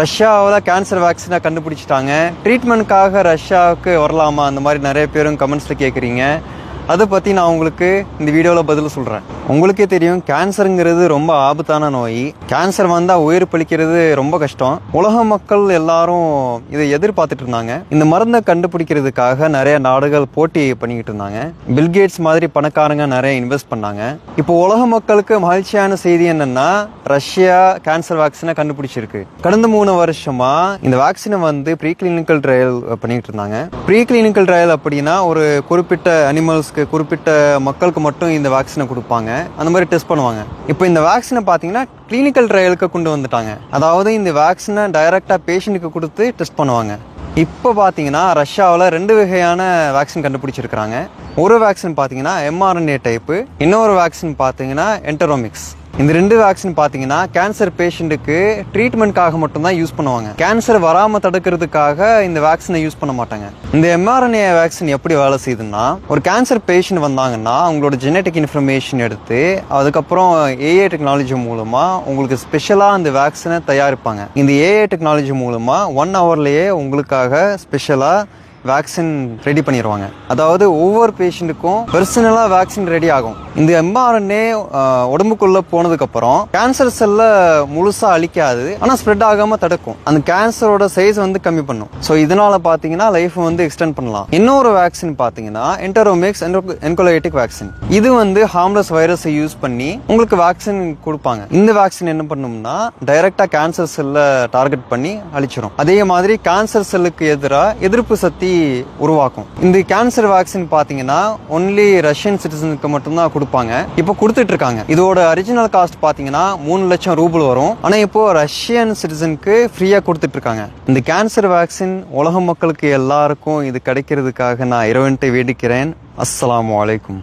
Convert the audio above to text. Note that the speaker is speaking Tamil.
ரஷ்யாவில் கேன்சர் வேக்சினை கண்டுபிடிச்சிட்டாங்க. ட்ரீட்மெண்ட்காக ரஷ்யாவுக்கு வரலாமா அந்த மாதிரி நிறைய பேரும் கமெண்ட்ஸில் கேட்குறீங்க. அதை பற்றி நான் உங்களுக்கு இந்த வீடியோவில் பதில் சொல்கிறேன். உங்களுக்கே தெரியும், கேன்சருங்கிறது ரொம்ப ஆபத்தான நோய். கேன்சர் வந்தால் உயிர் பழிக்கிறது ரொம்ப கஷ்டம். உலக மக்கள் எல்லாரும் இதை எதிர்பார்த்துட்டு இருந்தாங்க. இந்த மருந்தை கண்டுபிடிக்கிறதுக்காக நிறைய நாடுகள் போட்டி பண்ணிக்கிட்டு இருந்தாங்க. பில்கேட்ஸ் மாதிரி பணக்காரங்க நிறைய இன்வெஸ்ட் பண்ணாங்க. இப்போ உலக மக்களுக்கு மகிழ்ச்சியான செய்தி என்னன்னா, ரஷ்யா கேன்சர் வேக்சினை கண்டுபிடிச்சிருக்கு. கடந்த 3 வருஷமா இந்த வேக்சினை ப்ரீ கிளினிக்கல் ட்ரையல் பண்ணிட்டு இருந்தாங்க. ப்ரீ கிளினிக்கல் ட்ரையல் அப்படின்னா ஒரு குறிப்பிட்ட அனிமல்ஸ்க்கு, குறிப்பிட்ட மக்களுக்கு மட்டும் இந்த வேக்சினை கொடுப்பாங்க. அந்த மாதிரி டெஸ்ட் பண்ணுவாங்க. இப்போ இந்த வேக்சினை பார்த்தீங்கன்னா கிளினிக்கல் ட்ரையலுக்கு கொண்டு வந்துட்டாங்க. அதாவது இந்த வேக்சினை டைரக்டா பேஷண்ட்டுக்கு கொடுத்து டெஸ்ட் பண்ணுவாங்க. இப்போ பார்த்தீங்கன்னா ரஷ்யாவில் 2 வகையான வேக்சின் கண்டுபிடிச்சிருக்கிறாங்க. ஒரு வேக்சின் பார்த்தீங்கன்னா mRNA டைப்பு, இன்னொரு வேக்சின் பார்த்தீங்கன்னா என்டரோமிக்ஸ். இந்த 2 வேக்சின் பார்த்தீங்கன்னா கேன்சர் பேஷண்ட்டுக்கு ட்ரீட்மெண்ட்காக மட்டும்தான் யூஸ் பண்ணுவாங்க. கேன்சர் வராமல் தடுக்கிறதுக்காக இந்த வேக்சினை யூஸ் பண்ண மாட்டாங்க. இந்த mRNA வேக்சின் எப்படி வேலை செய்யுதுன்னா, ஒரு கேன்சர் பேஷண்ட் வந்தாங்கன்னா அவங்களோட ஜெனட்டிக் இன்ஃபர்மேஷன் எடுத்து அதுக்கப்புறம் ஏஐ டெக்னாலஜி மூலமா உங்களுக்கு ஸ்பெஷலாக அந்த வேக்சினை தயாரிப்பாங்க. இந்த ஏஐ டெக்னாலஜி மூலமா 1 ஹவர்லேயே உங்களுக்காக ஸ்பெஷலாக வேக்சின் ரெடி பண்ணிடுவாங்க. அதாவது ஒவ்வொரு பேஷண்ட்டுக்கும் பர்சனலாக வேக்சின் ரெடி ஆகும். இந்த mRNA உடம்புக்குள்ள போனதுக்கப்புறம் கேன்சர் செல்லை முழுசாக அழிக்காது, ஆனால் ஸ்ப்ரெட் ஆகாமல் தடுக்கும். அந்த கேன்சரோட சைஸ் கம்மி பண்ணும். ஸோ இதனால பார்த்தீங்கன்னா லைஃப் எக்ஸ்டெண்ட் பண்ணலாம். இன்னொரு வேக்சின் பார்த்தீங்கன்னா என்டரோமிக்ஸ் என்கோலைட்டிக் வேக்சின். இது ஹார்ம்லெஸ் வைரஸை யூஸ் பண்ணி உங்களுக்கு வேக்சின் கொடுப்பாங்க. இந்த வேக்சின் என்ன பண்ணும்னா டைரக்டா கேன்சர் செல்லை டார்கெட் பண்ணி அழிச்சிடும். அதே மாதிரி கேன்சர் செல்லுக்கு எதிராக எதிர்ப்பு சக்தி உருவாக்கும். இந்த கேன்சர் வேக்சின் பாத்தீங்கன்னா ஒன்லி ரஷ்யன் சிட்டிசனுக்கு மட்டும்தான் கொடுப்பாங்க. இப்போ கொடுத்துட்டு இருக்காங்க. இதோட ஒரிஜினல் காஸ்ட் பாத்தீங்கன்னா 3 லட்சம் ரூபாய் வரும். ஆனா இப்போ ரஷ்யன் சிட்டிசனுக்கு ஃப்ரீயா கொடுத்துட்டு இருக்காங்க. இந்த கேன்சர் வேக்சின் உலக மக்களுக்கு எல்லாருக்கும் இது கிடைக்கிறதுக்காக நான் இறைவன்கிட்ட வேண்டிக்கிறேன். அஸ்ஸலாமு அலைக்கும்.